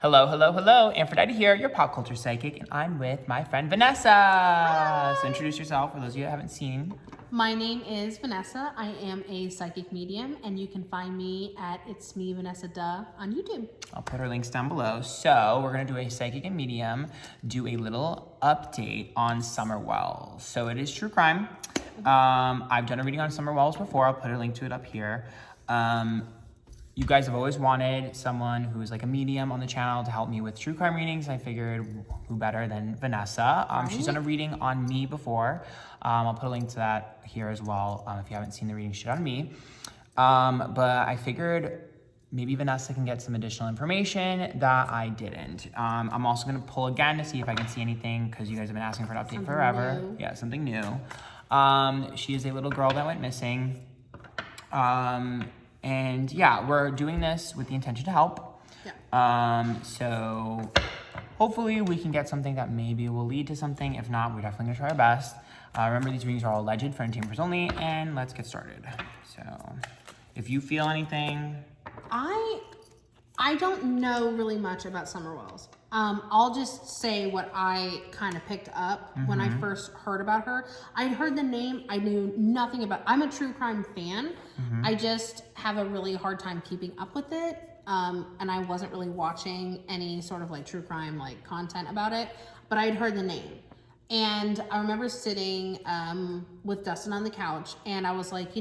Hello, hello, hello. Antphrodite here, your pop culture psychic, and I'm with my friend Vanessa. Hi. So introduce yourself for those of you who haven't seen. My name is Vanessa. I am a psychic medium, and you can find me at It's Me Vanessa Duh on YouTube. I'll put her links down below. So we're gonna do a psychic and medium, do a little update on Summer Wells. So it is true crime. I've done a reading on Summer Wells before. I'll put a link to it up here. You guys have always wanted someone who is like a medium on the channel to help me with true crime readings. I figured who better than Vanessa. She's done a reading on me before. I'll put a link to that here as well if you haven't seen the reading she did on me. But I figured maybe Vanessa can get some additional information that I didn't. I'm also gonna pull again to see if I can see anything because you guys have been asking for an update forever. New. Yeah, something new. She is a little girl that went missing. And yeah, we're doing this with the intention to help. Yeah. So hopefully we can get something that maybe will lead to something. If not, we're definitely gonna try our best. Remember, these readings are all alleged for entertainment purposes only, and let's get started. So if you feel anything. I don't know really much about Summer Wells. I'll just say what I kind of picked up when I first heard about her. I'd heard the name. I knew nothing about. I'm a true crime fan. I just have a really hard time keeping up with it. And I wasn't really watching any sort of like true crime like content about it. But I'd heard the name. And I remember sitting with Dustin on the couch, and I was like,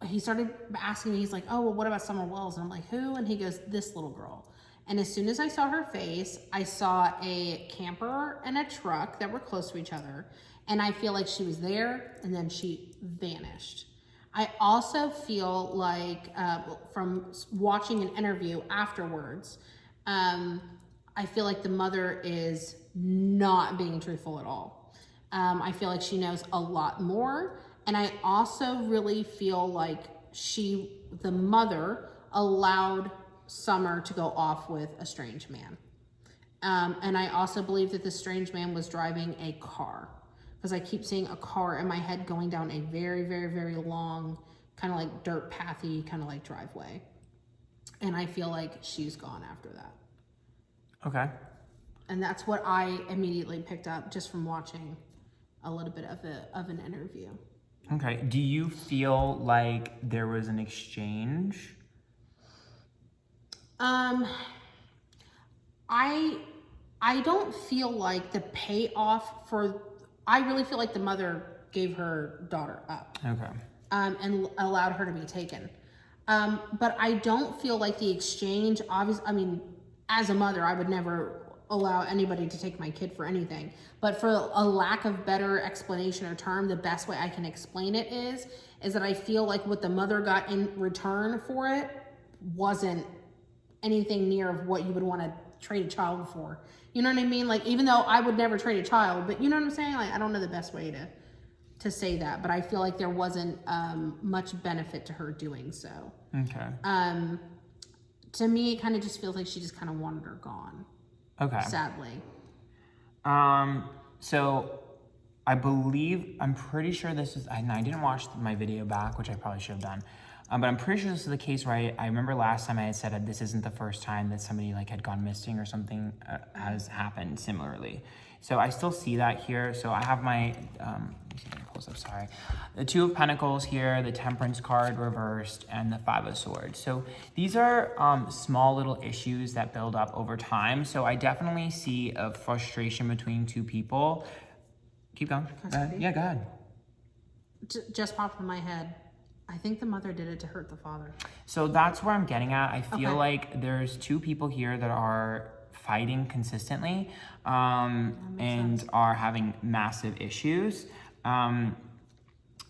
he started asking me, he's like, oh, well, what about Summer Wells? And I'm like, who? And he goes, this little girl. And as soon as I saw her face, I saw a camper and a truck that were close to each other. And I feel like she was there, and then she vanished. I also feel like from watching an interview afterwards, I feel like the mother is not being truthful at all. I feel like she knows a lot more. And I also really feel like the mother allowed Summer to go off with a strange man. And I also believe that the strange man was driving a car, because I keep seeing a car in my head going down a very, very, very long, kind of like dirt pathy, kind of like driveway. And I feel like she's gone after that. Okay. And that's what I immediately picked up just from watching a little bit of an interview. Okay. Do you feel like there was an exchange? I don't feel like the payoff I really feel like the mother gave her daughter up. Okay. And allowed her to be taken. But I don't feel like the exchange, as a mother, I would never allow anybody to take my kid for anything. But for a lack of better explanation or term, the best way I can explain it is that I feel like what the mother got in return for it wasn't anything near of what you would want to trade a child for. You know what I mean? Like, even though I would never trade a child, but you know what I'm saying? Like, I don't know the best way to say that, but I feel like there wasn't much benefit to her doing so. Okay. To me, it kind of just feels like she just kind of wanted her gone. Okay. Sadly. So I'm pretty sure this is, I didn't watch my video back, which I probably should have done. But I'm pretty sure this is the case, right? I remember last time I had said that this isn't the first time that somebody like had gone missing or something has happened similarly. So I still see that here. So I have my, let me see if I can pull this up, sorry. The Two of Pentacles here, the Temperance card reversed, and the Five of Swords. So these are small little issues that build up over time. So I definitely see a frustration between two people. Keep going. Go ahead. Yeah, go ahead. Just popped in my head. I think the mother did it to hurt the father. So that's where I'm getting at. I feel like there's two people here that are fighting consistently and are having massive issues.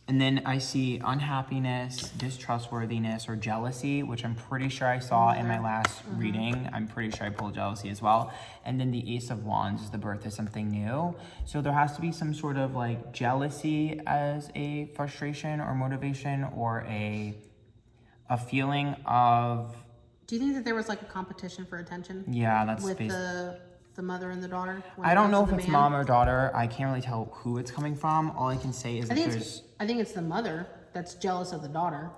And then I see unhappiness, distrustworthiness, or jealousy, which I'm pretty sure I saw in my last reading. I'm pretty sure I pulled jealousy as well. And then the Ace of Wands is the birth of something new. So there has to be some sort of like jealousy as a frustration or motivation, or a feeling of... Do you think that there was like a competition for attention? Yeah, that's with the mother and the daughter? I don't know if it's mom or daughter. I can't really tell who it's coming from. All I can say is I think it's the mother that's jealous of the daughter.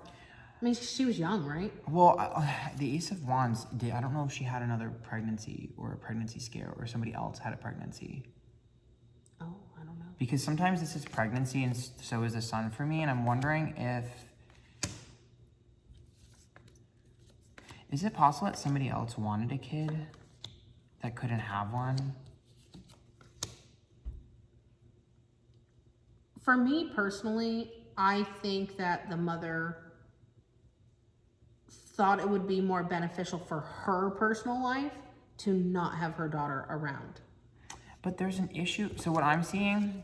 I mean, she was young, right? Well, the Ace of Wands, I don't know if she had another pregnancy or a pregnancy scare or somebody else had a pregnancy. Oh, I don't know. Because sometimes this is pregnancy and so is the Sun for me. And I'm wondering if... Is it possible that somebody else wanted a kid that couldn't have one? For me personally, I think that the mother thought it would be more beneficial for her personal life to not have her daughter around. But there's an issue. So what I'm seeing,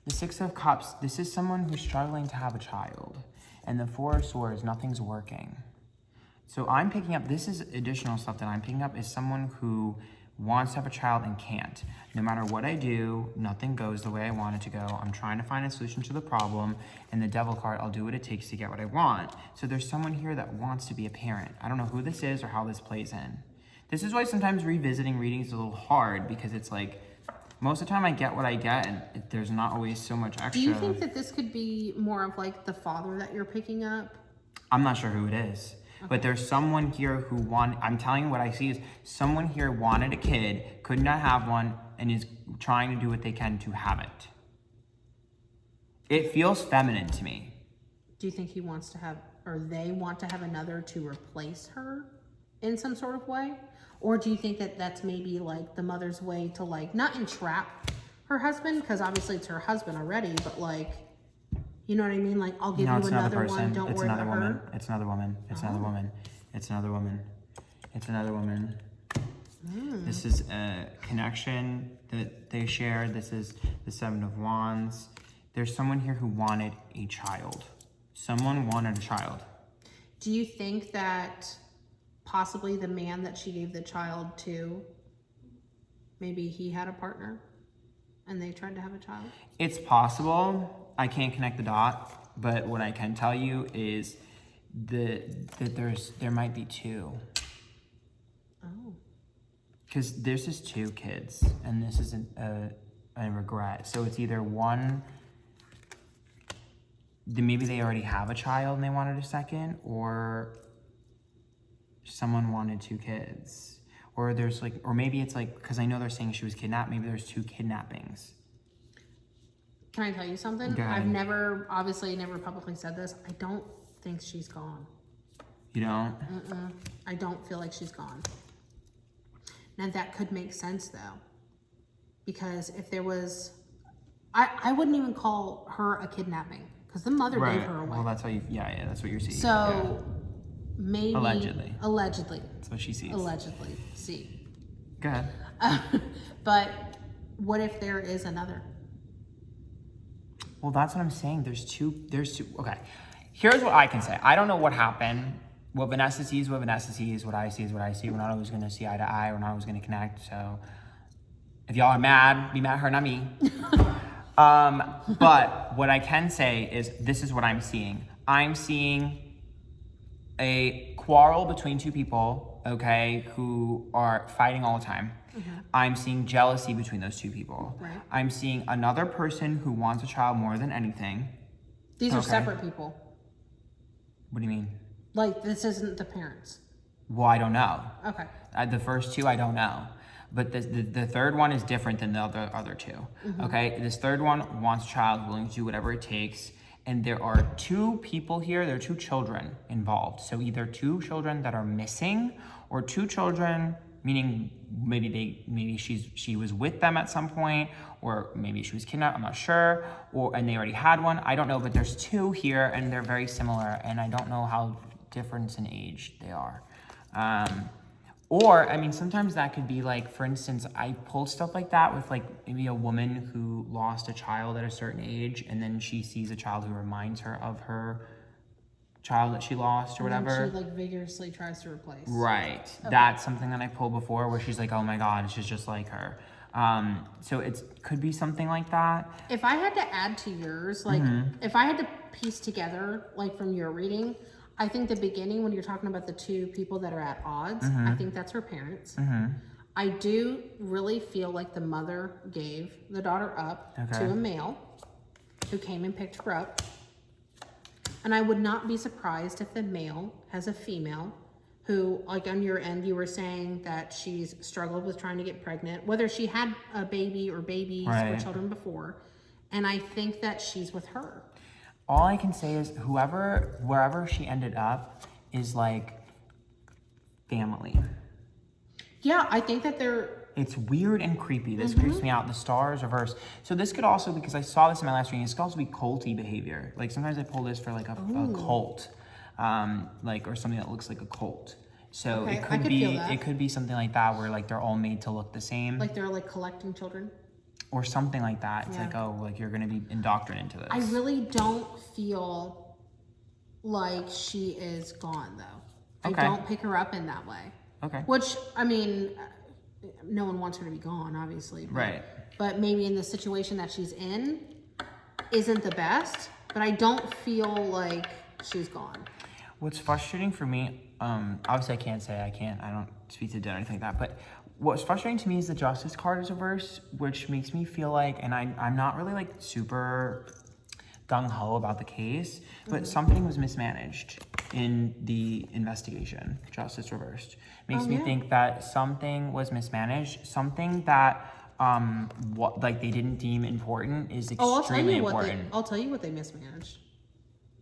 the Six of Cups, this is someone who's struggling to have a child. And the Four of Swords, nothing's working. So I'm picking up, this is additional stuff that I'm picking up, is someone who wants to have a child and can't. No matter what I do, nothing goes the way I want it to go. I'm trying to find a solution to the problem. And the Devil card, I'll do what it takes to get what I want. So there's someone here that wants to be a parent. I don't know who this is or how this plays in. This is why sometimes revisiting readings is a little hard, because it's like, most of the time I get what I get and there's not always so much extra. Do you think that this could be more of like the father that you're picking up? I'm not sure who it is. Okay. But there's someone here who I'm telling you what I see is someone here wanted a kid, could not have one, and is trying to do what they can to have it. It feels feminine to me. Do you think he wants to have, or they want to have another to replace her in some sort of way? Or do you think that that's maybe like the mother's way to like, not entrap her husband, because obviously it's her husband already, but like, you know what I mean? Like, I'll give you another one, don't worry about her. It's another woman. It's another woman. It's another woman. It's another woman. This is a connection that they share. This is the Seven of Wands. There's someone here who wanted a child. Someone wanted a child. Do you think that possibly the man that she gave the child to, maybe he had a partner and they tried to have a child? It's possible. I can't connect the dot, but what I can tell you is that there might be two. Oh. Because this is two kids, and this is a regret. So it's either one, maybe they already have a child and they wanted a second, or someone wanted two kids. Or there's like, or maybe it's like, because I know they're saying she was kidnapped, maybe there's two kidnappings. Can I tell you something? I've never publicly said this. I don't think she's gone. You don't? I don't feel like she's gone. Now that could make sense though. Because if there was, I wouldn't even call her a kidnapping. Because the mother gave her away. Well, that's how yeah, that's what you're seeing. So, maybe. Allegedly. That's what she sees. Allegedly. See. Go ahead. But what if there is another? Well, that's what I'm saying. There's two. Okay. Here's what I can say. I don't know what happened. What Vanessa sees, what Vanessa sees. What I see is what I see. We're not always going to see eye to eye. We're not always going to connect. So if y'all are mad, be mad at her, not me. But what I can say is this is what I'm seeing. I'm seeing a quarrel between two people, okay, who are fighting all the time. I'm seeing jealousy between those two people. Right. I'm seeing another person who wants a child more than anything. These are separate people. What do you mean? Like, this isn't the parents. Well, I don't know. Okay. The first two, I don't know. But the third one is different than the other two. Okay? This third one wants a child, willing to do whatever it takes. And there are two people here, there are two children involved. So either two children that are missing, or two children, meaning maybe she was with them at some point, or maybe she was kidnapped, I'm not sure, and they already had one, I don't know, but there's two here and they're very similar, and I don't know how different in age they are. Or, I mean, sometimes that could be like, for instance, I pulled stuff like that with like maybe a woman who lost a child at a certain age, and then she sees a child who reminds her of her child that she lost or whatever. And she like vigorously tries to replace. Right. Okay. That's something that I pulled before where she's like, oh my God, she's just like her. So it could be something like that. If I had to add to yours, like if I had to piece together like from your reading, I think the beginning when you're talking about the two people that are at odds, I think that's her parents. I do really feel like the mother gave the daughter up to a male who came and picked her up. And I would not be surprised if the male has a female who, like on your end, you were saying that she's struggled with trying to get pregnant, whether she had a baby or babies or children before. And I think that she's with her. All I can say is wherever she ended up is like family. Yeah, I think that It's weird and creepy. This creeps me out. The stars reverse. So this could also, because I saw this in my last reading, this could also be culty behavior. Like sometimes I pull this for like a cult, like or something that looks like a cult. So Okay, it I could could be something like that where like they're all made to look the same, like they're like collecting children. or something like that. It's like, oh, like you're gonna be indoctrinated into this. I really don't feel like she is gone though. Okay. I don't pick her up in that way. Okay. Which, I mean, no one wants her to be gone, obviously. But, Right. But maybe in the situation that she's in isn't the best, but I don't feel like she's gone. What's frustrating for me, obviously I don't speak to dead or anything like that, but what's frustrating to me is the Justice card is reversed, which makes me feel like, and I'm not really like super gung-ho about the case, but something was mismanaged in the investigation. Justice reversed. Makes me think that something was mismanaged, something that what like they didn't deem important is extremely important. I'll tell you what they mismanaged.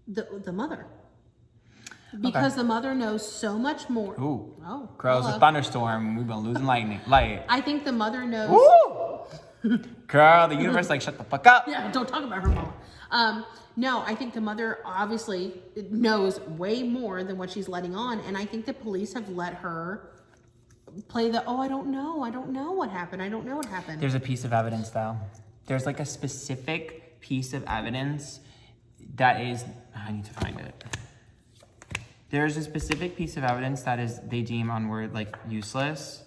The mother. Because the mother knows so much more. Ooh. Oh. Girl, it's a thunderstorm. We've been losing light. I think the mother knows. Woo! Girl, the universe like shut the fuck up. Yeah, don't talk about her mama. No, I think the mother obviously knows way more than what she's letting on, and I think the police have let her play the I don't know what happened. There's a piece of evidence though. There's like a specific piece of evidence that is, I need to find it. There's a specific piece of evidence that is they deem onward like useless.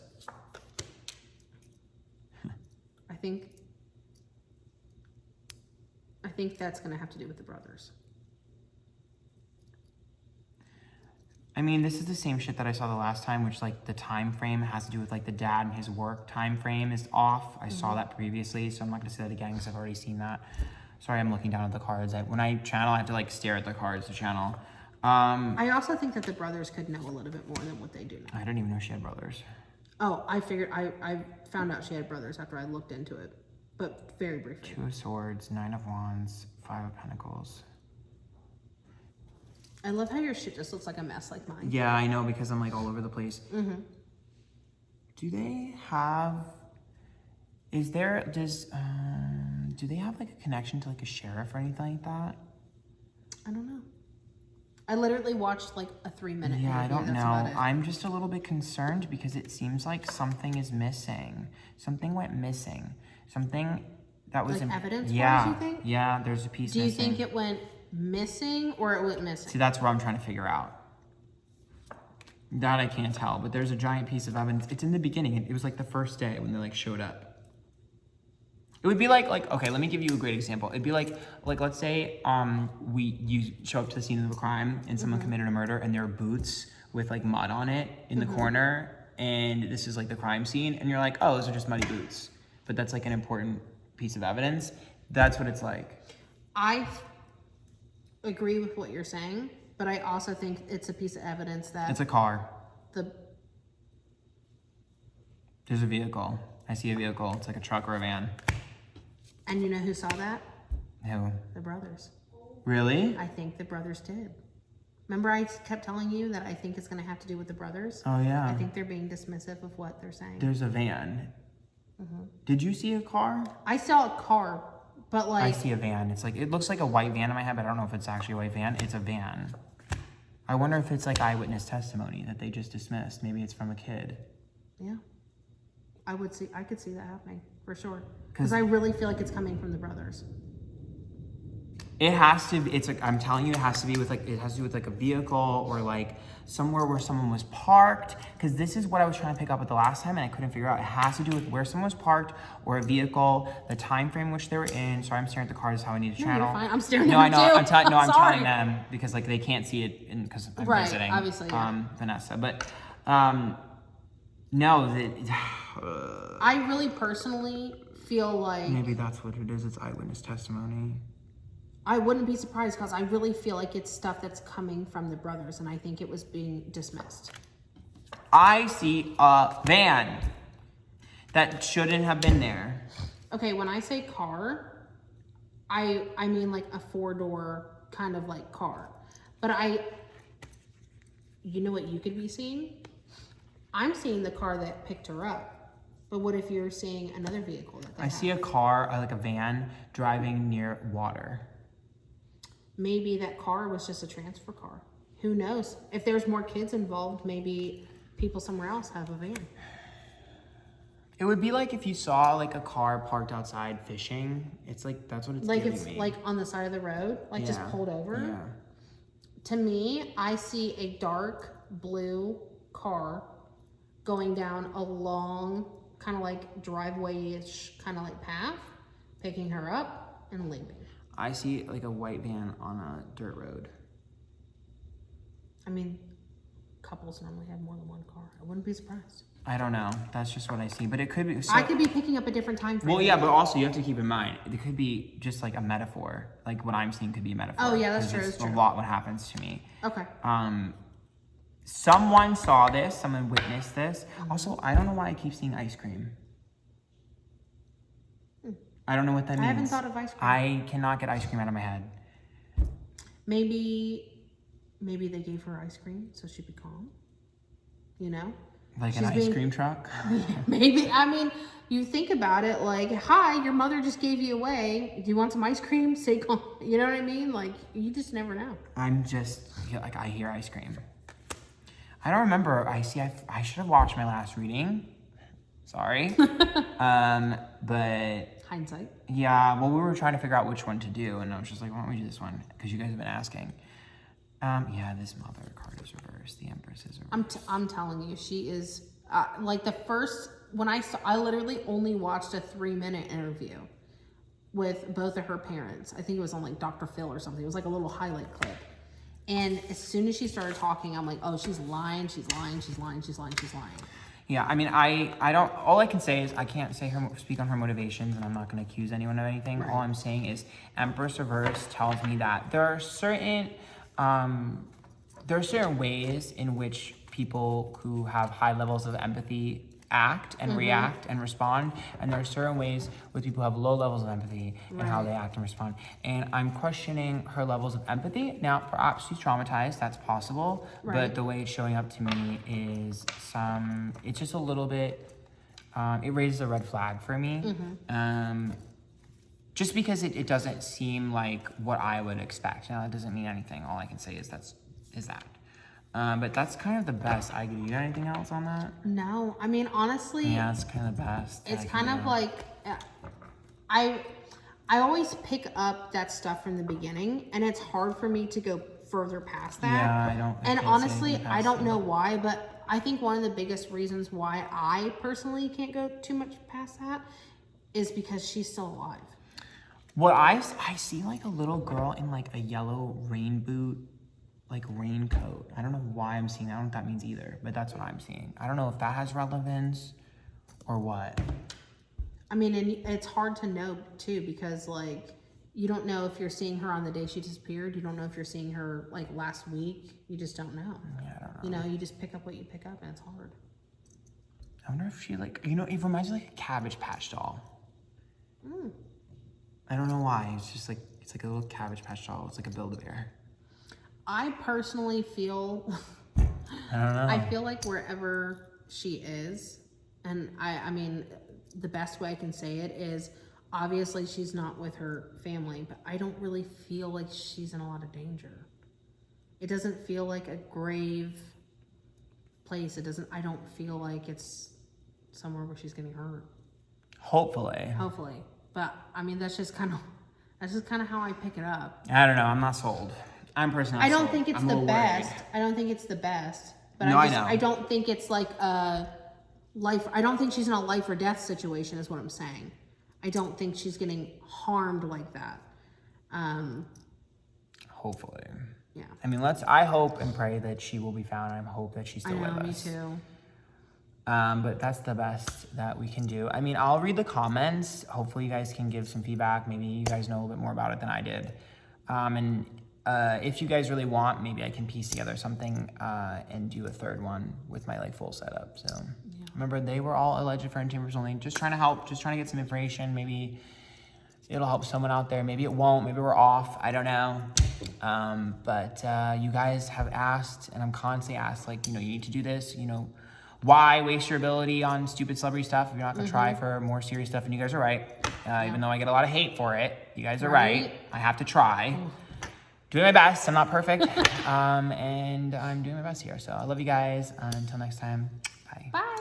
I think that's gonna have to do with the brothers. I mean, this is the same shit that I saw the last time, which like the time frame has to do with like the dad and his work time frame is off. I saw that previously, so I'm not gonna say that again because I've already seen that. Sorry, I'm looking down at the cards. When I channel, I have to like stare at the cards to channel. I also think that the brothers could know a little bit more than what they do now. I didn't even know she had brothers. Oh, I found out she had brothers after I looked into it, but very briefly. 2 of Swords, 9 of Wands, 5 of Pentacles. I love how your shit just looks like a mess like mine. Yeah, I know, because I'm like all over the place. Do they have, do they have like a connection to like a sheriff or anything like that? I don't know. I literally watched like a 3-minute interview. Yeah, I don't That's know. about it. I'm just a little bit concerned because it seems like something is missing. Something went missing. Something that was like evidence? Yeah, you think? Yeah. There's a piece. Do you missing. think it went missing or it went missing? See, that's what I'm trying to figure out. That I can't tell, but there's a giant piece of evidence. It's in the beginning. It was like the first day when they like showed up. It would be like okay, let me give you a great example. It'd be like let's say you show up to the scene of a crime and someone committed a murder and there are boots with like mud on it in the corner, and this is like the crime scene, and you're like, oh, those are just muddy boots, but that's like an important piece of evidence. That's what it's like. I agree with what you're saying, but I also think it's a piece of evidence that It's a car. the There's a vehicle. I see a vehicle. It's like a truck or a van. and you know who saw that? Who? The brothers. Really? I think the brothers did. Remember I kept telling you that I think it's going to have to do with the brothers? Oh yeah. I think they're being dismissive of what they're saying. There's a van. Did you see a car? I saw a car, but like I see a van. It's like, it looks like a white van in my head, but I don't know if it's actually a white van. It's a van. I wonder if it's like eyewitness testimony that they just dismissed. Maybe it's from a kid. Yeah. I could see that happening for sure. Because I really feel like it's coming from the brothers. It has to be, it's like, I'm telling you, it has to be with like, it has to do with like a vehicle or like somewhere where someone was parked. Because this is what I was trying to pick up at the last time and I couldn't figure out. It has to do with where someone was parked or a vehicle, the time frame which they were in. Sorry, I'm staring at the cards, how I need to channel. You're fine. I'm staring no, at I know. you. I'm telling them because like they can't see it because I'm Right, visiting. obviously, yeah. Vanessa. But no, I really personally feel like maybe that's what it is. It's eyewitness testimony. I wouldn't be surprised because I really feel like it's stuff that's coming from the brothers, and I think it was being dismissed. I see a van that shouldn't have been there. Okay, when I say car, I mean like a 4-door kind of like car. But you know what you could be seeing? I'm seeing the car that picked her up. But what if you're seeing another vehicle that they have? See a car, like a van, driving near water. Maybe that car was just a transfer car. Who knows? If there's more kids involved, maybe people somewhere else have a van. It would be like if you saw like a car parked outside fishing. It's like, that's what it's Like giving it's me. like on the side of the road, like just pulled over. Yeah. To me, I see a dark blue car going down a long, kind of like driveway-ish kind of like path, picking her up and leaving. I see like a white van on a dirt road. I mean, couples normally have more than one car. I wouldn't be surprised. I don't know. That's just what I see. But it could be. So, I could be picking up a different time frame. well, yeah, but also you have to keep in mind, it could be just like a metaphor. Like what I'm seeing could be a metaphor. Oh, yeah, that's 'cause true. It's That's true. a lot what happens to me. Okay. Someone saw this. Someone witnessed this. Also, I don't know why I keep seeing ice cream. I don't know what that means. I haven't thought of ice cream. I cannot get ice cream out of my head. Maybe they gave her ice cream so she'd be calm. You know? Like an ice cream truck? Maybe. I mean, you think about it like, hi, your mother just gave you away. Do you want some ice cream? Say calm. You know what I mean? Like, you just never know. I'm just, like, I hear ice cream. I don't remember. I should have watched my last reading. Sorry. But Hindsight. yeah, well, we were trying to figure out which one to do, and I was just like, why don't we do this one? Because you guys have been asking. Yeah, this mother card is reversed. The Empress is reversed. I'm telling you, she is like the first when I literally only watched a 3-minute interview with both of her parents. I think it was on like Dr. Phil or something. It was like a little highlight clip. And as soon as she started talking, I'm like, oh, she's lying, she's lying, she's lying, she's lying, she's lying. Yeah, I mean, I don't, all I can say is I can't speak on her motivations, and I'm not going to accuse anyone of anything. Right. All I'm saying is Empress Reverse tells me that there are certain ways in which people who have high levels of empathy act and react and respond, and there are certain ways with people who have low levels of empathy and how they act and respond. And I'm questioning her levels of empathy. Now, perhaps she's traumatized, that's possible, but the way it's showing up to me is it's just a little bit, it raises a red flag for me. Just because it doesn't seem like what I would expect. Now, that doesn't mean anything. All I can say is that. But that's kind of the best I could do. You got anything else on that? No, I mean, honestly. Yeah, it's kind of the best. It's kind of like, I always pick up that stuff from the beginning, and it's hard for me to go further past that. Yeah, I don't. And honestly, I don't know why, but I think one of the biggest reasons why I personally can't go too much past that is because she's still alive. What I see like a little girl in like a yellow rain boot, like raincoat. I don't know why I'm seeing that. I don't know what that means either, but that's what I'm seeing. I don't know if that has relevance or what. I mean, and it's hard to know too, because like, you don't know if you're seeing her on the day she disappeared. You don't know if you're seeing her like last week. You just don't know. Yeah, I don't know. You know, you just pick up what you pick up, and it's hard. I wonder if she like, you know, it reminds me of like a Cabbage Patch doll. I don't know why. It's just like, it's like a little Cabbage Patch doll. It's like a Build-A-Bear. I personally feel, I don't know. I feel like wherever she is, and I mean, the best way I can say it is, obviously she's not with her family, but I don't really feel like she's in a lot of danger. It doesn't feel like a grave place. I don't feel like it's somewhere where she's getting hurt. Hopefully. But I mean, that's just kind of how I pick it up. I don't know. I'm not sold. I'm personally not I don't sold. think it's I'm the a little best. worried. I don't think it's the best. But No, I know. I don't think it's like a life. I don't think she's in a life or death situation is what I'm saying. I don't think she's getting harmed like that. Hopefully. Yeah. I mean, I hope and pray that she will be found. I hope that she's still with us. Me too. But that's the best that we can do. I mean, I'll read the comments. Hopefully you guys can give some feedback. Maybe you guys know a little bit more about it than I did. And if you guys really want, maybe I can piece together something and do a third one with my like full setup. So remember, they were all alleged friend chambers only. Just trying to help, just trying to get some information. Maybe it'll help someone out there. Maybe it won't. Maybe we're off. I don't know. But you guys have asked, and I'm constantly asked, like, you know, you need to do this. You know, why waste your ability on stupid celebrity stuff if you're not gonna try for more serious stuff? And you guys are right. Even though I get a lot of hate for it, you guys are right. I have to try. Doing my best. I'm not perfect. And I'm doing my best here. So I love you guys. Until next time, bye. Bye.